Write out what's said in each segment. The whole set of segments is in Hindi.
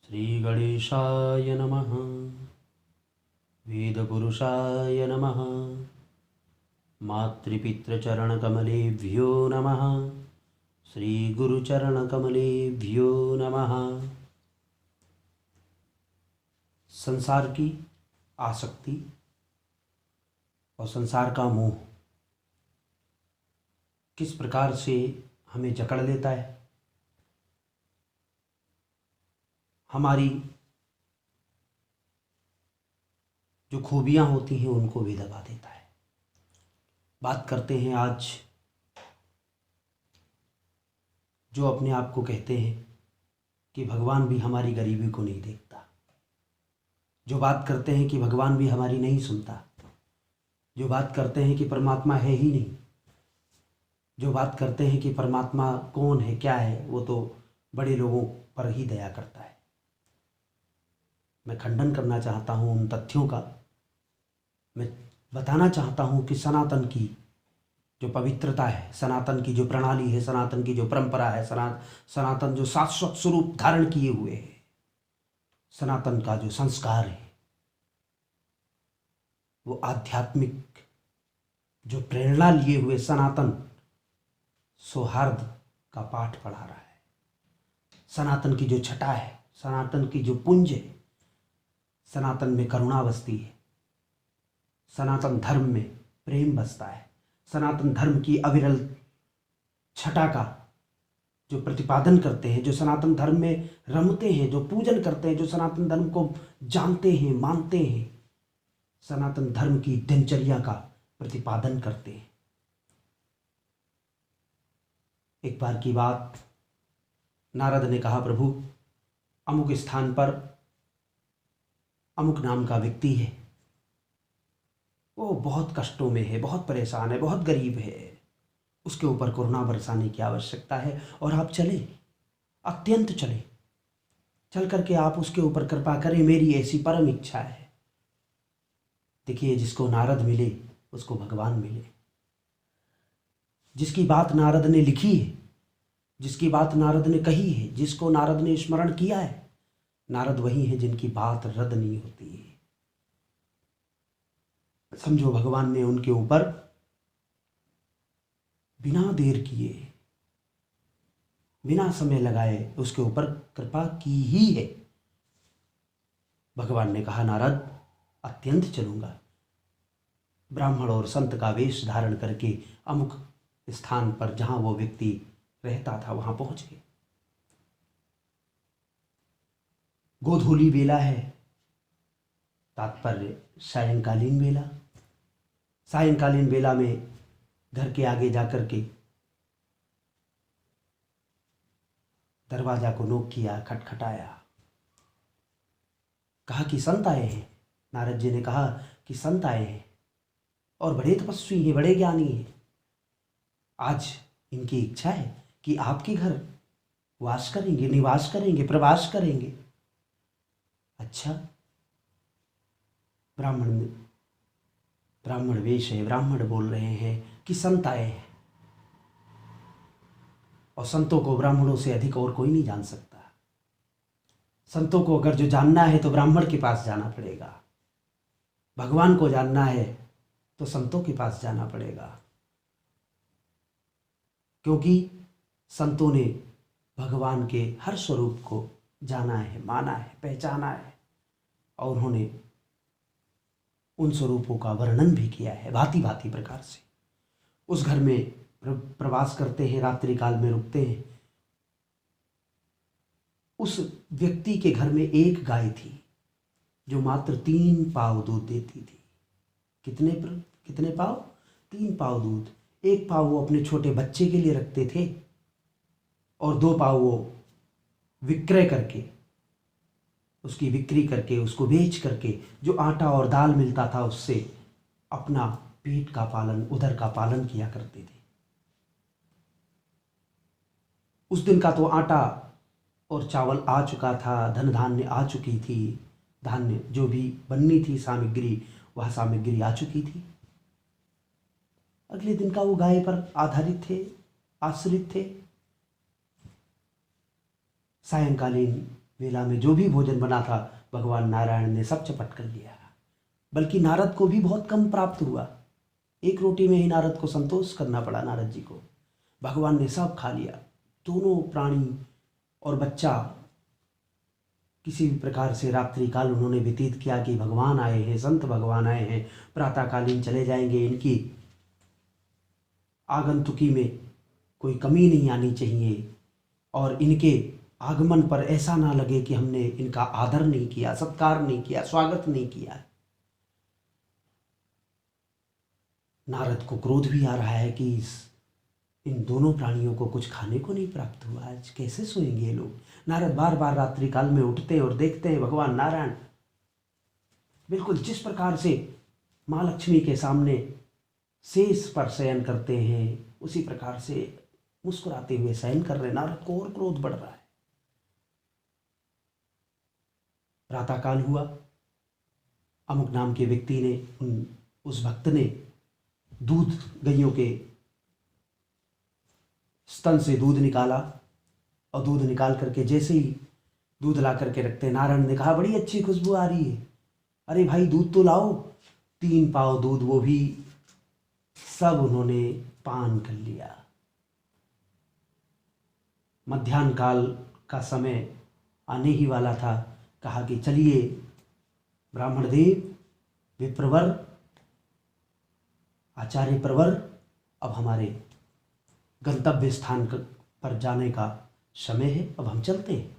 श्रीगणेशाय नमः। वेदपुरुषाय नमः। मातृपितृचरणकमलेभ्यो नमः। श्रीगुरुचरणकमलेभ्यो नमः। संसार की आसक्ति और संसार का मोह किस प्रकार से हमें जकड़ लेता है, हमारी जो खूबियाँ होती हैं उनको भी दबा देता है। बात करते हैं आज जो अपने आप को कहते हैं कि भगवान भी हमारी गरीबी को नहीं देखता, जो बात करते हैं कि भगवान भी हमारी नहीं सुनता, जो बात करते हैं कि परमात्मा है ही नहीं, जो बात करते हैं कि परमात्मा कौन है क्या है, वो तो बड़े लोगों पर ही दया करता है। मैं खंडन करना चाहता हूँ उन तथ्यों का। मैं बताना चाहता हूँ कि सनातन की जो पवित्रता है, सनातन की जो प्रणाली है, सनातन की जो परंपरा है, सनातन जो शाश्वत स्वरूप धारण किए हुए है, सनातन का जो संस्कार है, वो आध्यात्मिक जो प्रेरणा लिए हुए सनातन सौहार्द का पाठ पढ़ा रहा है। सनातन की जो छटा है, सनातन की जो पुंज है, सनातन में करुणा बसती है, सनातन धर्म में प्रेम बसता है, सनातन धर्म की अविरल छटा का जो प्रतिपादन करते हैं, जो सनातन धर्म में रमते हैं, जो पूजन करते हैं, जो सनातन धर्म को जानते हैं, मानते हैं, सनातन धर्म की दिनचर्या का प्रतिपादन करते हैं। एक बार की बात, नारद ने कहा, प्रभु अमुक स्थान पर अमुक नाम का व्यक्ति है, वो बहुत कष्टों में है, बहुत परेशान है, बहुत गरीब है, उसके ऊपर करुणा बरसाने की आवश्यकता है और आप चले, अत्यंत चले, चल करके आप उसके ऊपर कृपा करें, मेरी ऐसी परम इच्छा है। देखिए, जिसको नारद मिले उसको भगवान मिले। जिसकी बात नारद ने लिखी है, जिसकी बात नारद ने कही है, जिसको नारद ने स्मरण किया है, नारद वही है जिनकी बात रद्द नहीं होती है। समझो, भगवान ने उनके ऊपर बिना देर किए, बिना समय लगाए उसके ऊपर कृपा की ही है। भगवान ने कहा, नारद अत्यंत चलूंगा, ब्राह्मण और संत का वेश धारण करके अमुक स्थान पर जहां वो व्यक्ति रहता था वहां पहुंच गए। गोधूली बेला है, तात्पर्य सायंकालीन बेला। सायंकालीन बेला में घर के आगे जाकर के दरवाजा को नोक किया, खटखटाया, कहा कि संत आए हैं। नारद जी ने कहा कि संत आए हैं और बड़े तपस्वी हैं, बड़े ज्ञानी हैं। आज इनकी इच्छा है कि आपके घर वास करेंगे, निवास करेंगे, प्रवास करेंगे। अच्छा, ब्राह्मण वेश है, ब्राह्मण बोल रहे हैं कि संत आए हैं, और संतों को ब्राह्मणों से अधिक और कोई नहीं जान सकता। संतों को अगर जो जानना है तो ब्राह्मण के पास जाना पड़ेगा, भगवान को जानना है तो संतों के पास जाना पड़ेगा, क्योंकि संतों ने भगवान के हर स्वरूप को जाना है, माना है, पहचाना है, और उन्होंने उन स्वरूपों का वर्णन भी किया है भांति भांति प्रकार से। उस घर में प्रवास करते हैं, रात्रि काल में रुकते हैं। उस व्यक्ति के घर में एक गाय थी जो मात्र 3 पाव दूध देती थी। कितने पाव? 3 पाव दूध। 1 पाव वो अपने छोटे बच्चे के लिए रखते थे और 2 पाव वो विक्रय करके, उसकी बिक्री करके, उसको बेच करके जो आटा और दाल मिलता था उससे अपना पेट का पालन, उदर का पालन किया करते थे। उस दिन का तो आटा और चावल आ चुका था, धन धान्य आ चुकी थी, धान्य जो भी बननी थी सामग्री, वह सामग्री आ चुकी थी। अगले दिन का वो गाय पर आधारित थे, आश्रित थे। सायंकालीन वेला में जो भी भोजन बना था भगवान नारायण ने सब चपट कर लिया। बल्कि नारद को भी बहुत कम प्राप्त हुआ, एक रोटी में ही नारद को संतोष करना पड़ा। नारद जी को भगवान ने सब खा लिया। दोनों प्राणी और बच्चा किसी भी प्रकार से रात्रि काल उन्होंने व्यतीत किया कि भगवान आए हैं, संत भगवान आए हैं, प्रातःकालीन चले जाएंगे, इनकी आगंतुकी में कोई कमी नहीं आनी चाहिए और इनके आगमन पर ऐसा ना लगे कि हमने इनका आदर नहीं किया, सत्कार नहीं किया, स्वागत नहीं किया। नारद को क्रोध भी आ रहा है कि इन दोनों प्राणियों को कुछ खाने को नहीं प्राप्त हुआ, आज कैसे सोएंगे ये लोग। नारद बार बार रात्रि काल में उठते हैं और देखते हैं भगवान नारायण बिल्कुल जिस प्रकार से माँ लक्ष्मी के सामने शेष पर शयन करते हैं उसी प्रकार से मुस्कुराते हुए शयन कर रहे। नारद को और क्रोध बढ़ रहा है। प्रातःकाल हुआ, अमुक नाम के व्यक्ति ने उस भक्त ने दूध, गैयों के स्तन से दूध निकाला और दूध निकाल करके जैसे ही दूध ला करके रखते, नारायण ने कहा बड़ी अच्छी खुशबू आ रही है, अरे भाई दूध तो लाओ। 3 पाव दूध वो भी सब उन्होंने पान कर लिया। मध्याह्न काल का समय आने ही वाला था। कहा कि चलिए ब्राह्मण देव, विप्रवर, आचार्य प्रवर, अब हमारे गंतव्य स्थान पर जाने का समय है, अब हम चलते हैं।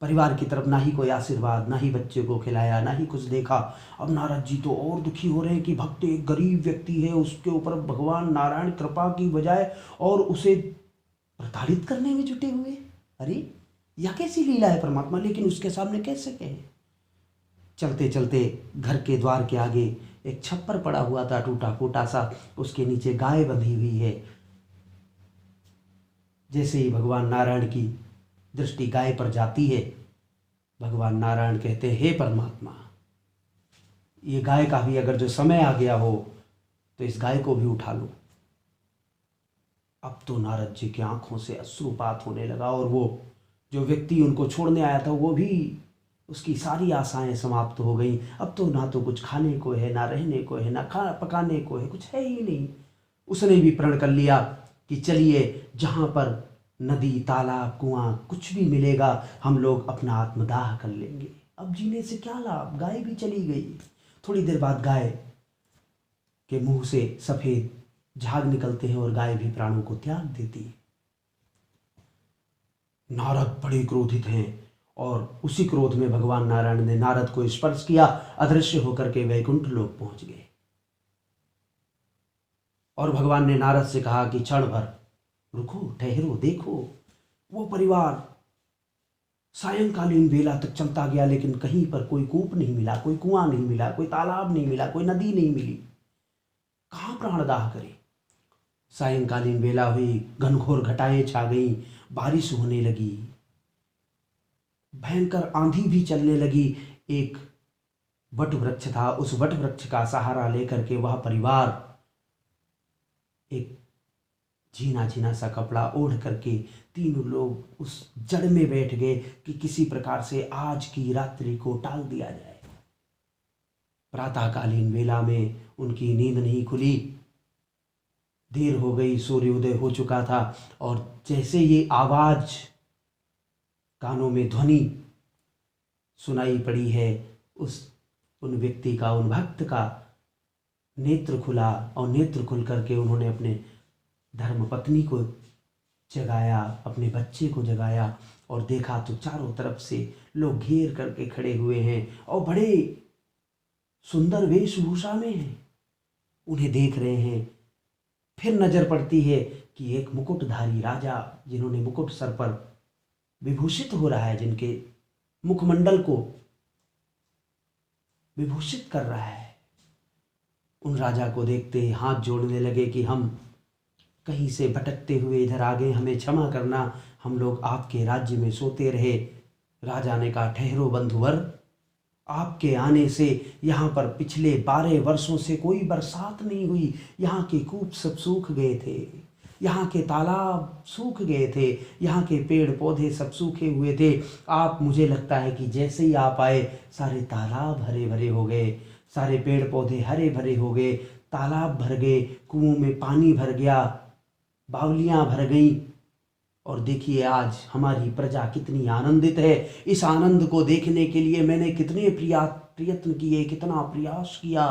परिवार की तरफ ना ही कोई आशीर्वाद, ना ही बच्चे को खिलाया, ना ही कुछ देखा। अब नारद जी तो और दुखी हो रहे हैं कि भक्त एक गरीब व्यक्ति है, उसके ऊपर भगवान नारायण कृपा की बजाय और उसे प्रताड़ित करने में जुटे हुए। अरे यह कैसी लीला है परमात्मा, लेकिन उसके सामने कैसे कहें। चलते चलते घर के द्वार के आगे एक छप्पर पड़ा हुआ था, टूटा फूटा सा, उसके नीचे गाय बंधी हुई है। जैसे ही भगवान नारायण की दृष्टि गाय पर जाती है, भगवान नारायण कहते हैं हे परमात्मा, ये गाय का भी अगर जो समय आ गया हो तो इस गाय को भी उठा लो। अब तो नारद जी की आंखों से अश्रुपात होने लगा और वो जो व्यक्ति उनको छोड़ने आया था वो भी, उसकी सारी आशाएं समाप्त हो गई। अब तो ना तो कुछ खाने को है, ना रहने को है, ना खाना पकाने को है, कुछ है ही नहीं। उसने भी प्रण कर लिया कि चलिए जहाँ पर नदी, तालाब, कुआं कुछ भी मिलेगा हम लोग अपना आत्मदाह कर लेंगे। अब जीने से क्या लाभ, गाय भी चली गई। थोड़ी देर बाद गाय के मुंह से सफ़ेद झाग निकलते हैं और गाय भी प्राणों को त्याग देती है। नारद बड़े क्रोधित हैं और उसी क्रोध में भगवान नारायण ने नारद को स्पर्श किया, अदृश्य होकर के वैकुंठ लोक पहुंच गए। और भगवान ने नारद से कहा कि क्षण भर रुको, ठहरो, देखो। वो परिवार सायंकालीन बेला तक चलता गया, लेकिन कहीं पर कोई कूप नहीं मिला, कोई कुआं नहीं मिला, कोई तालाब नहीं मिला, कोई नदी नहीं मिली। कहाँ प्राणदाह करे। सायंकालीन बेला हुई, घनघोर घटाएं छा गई, बारिश होने लगी, भयंकर आंधी भी चलने लगी। एक वट वृक्ष था, उस वट वृक्ष का सहारा लेकर के वह परिवार एक झीना झीना सा कपड़ा ओढ़ करके तीनों लोग उस जड़ में बैठ गए कि किसी प्रकार से आज की रात्रि को टाल दिया जाए। प्रातःकालीन वेला में उनकी नींद नहीं खुली, देर हो गई, सूर्योदय हो चुका था। और जैसे ये आवाज कानों में ध्वनि सुनाई पड़ी है, उन व्यक्ति का, उन भक्त का नेत्र खुला और नेत्र खुल करके उन्होंने अपने धर्मपत्नी को जगाया, अपने बच्चे को जगाया और देखा तो चारों तरफ से लोग घेर करके खड़े हुए हैं और बड़े सुंदर वेशभूषा में हैं, उन्हें देख रहे हैं। फिर नजर पड़ती है कि एक मुकुटधारी राजा, जिन्होंने मुकुट सर पर विभूषित हो रहा है, जिनके मुखमंडल को विभूषित कर रहा है, उन राजा को देखते ही हाथ जोड़ने लगे कि हम कहीं से भटकते हुए इधर आ गए, हमें क्षमा करना, हम लोग आपके राज्य में सोते रहे। राजा ने कहा ठहरो बंधुवर, आपके आने से यहाँ पर पिछले 12 वर्षों से कोई बरसात नहीं हुई, यहाँ के कूप सब सूख गए थे, यहाँ के तालाब सूख गए थे, यहाँ के पेड़ पौधे सब सूखे हुए थे। आप, मुझे लगता है कि जैसे ही आप आए सारे तालाब हरे भरे हो गए, सारे पेड़ पौधे हरे भरे हो गए, तालाब भर गए, कुओं में पानी भर गया, बावलियाँ भर गई। और देखिए आज हमारी प्रजा कितनी आनंदित है। इस आनंद को देखने के लिए मैंने कितने प्रयत्न किए, कितना प्रयास किया,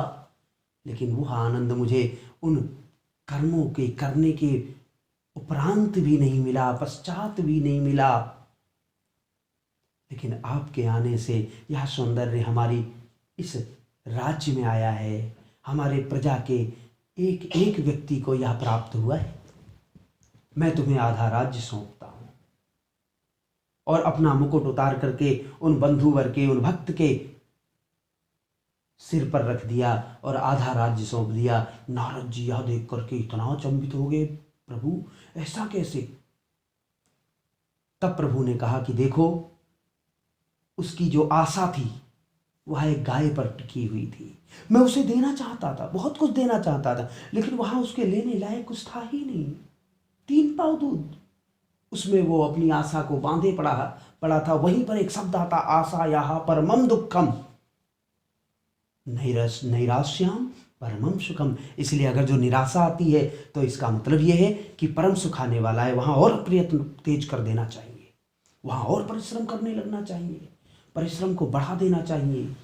लेकिन वह आनंद मुझे उन कर्मों के करने के उपरांत भी नहीं मिला, पश्चात भी नहीं मिला। लेकिन आपके आने से यह सौंदर्य हमारी इस राज्य में आया है, हमारे प्रजा के एक एक व्यक्ति को यह प्राप्त हुआ है। मैं तुम्हें आधा राज्य सौंपता हूं। और अपना मुकुट उतार करके उन बंधुवर के, उन भक्त के सिर पर रख दिया और आधा राज्य सौंप दिया। नारद जी यह देख करके इतना अचंभित हो गए, प्रभु ऐसा कैसे? तब प्रभु ने कहा कि देखो, उसकी जो आशा थी वह एक गाय पर टिकी हुई थी। मैं उसे देना चाहता था, बहुत कुछ देना चाहता था, लेकिन वहां उसके लेने लायक कुछ था ही नहीं। 3 पाव दूध, उसमें वो अपनी आशा को बांधे पड़ा था। वहीं पर एक शब्द आता, आशा यहाँ परमम दुखम नैराश्याम परमम सुखम। इसलिए अगर जो निराशा आती है तो इसका मतलब यह है कि परम सुख आने वाला है। वहां और प्रयत्न तेज कर देना चाहिए, वहां और परिश्रम करने लगना चाहिए, परिश्रम को बढ़ा देना चाहिए।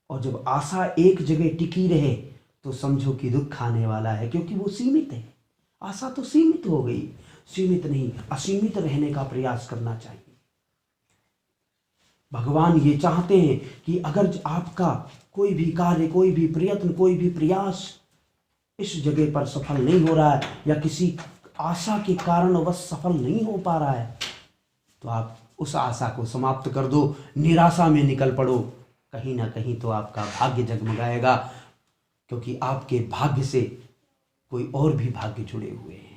और जब आशा एक जगह टिकी रहे तो समझो कि दुख आने वाला है, क्योंकि वो सीमित है। आशा तो सीमित हो गई, सीमित नहीं, असीमित रहने का प्रयास करना चाहिए। भगवान ये चाहते हैं कि अगर आपका कोई भी कार्य, कोई भी प्रयत्न, कोई भी प्रयास इस जगह पर सफल नहीं हो रहा है, या किसी आशा के कारण बस सफल नहीं हो पा रहा है, तो आप उस आशा को समाप्त कर दो, निराशा में निकल पड़ो। कहीं ना कहीं तो आपका भाग्य जगमगाएगा, क्योंकि आपके भाग्य से कोई और भी भाग्य जुड़े हुए हैं।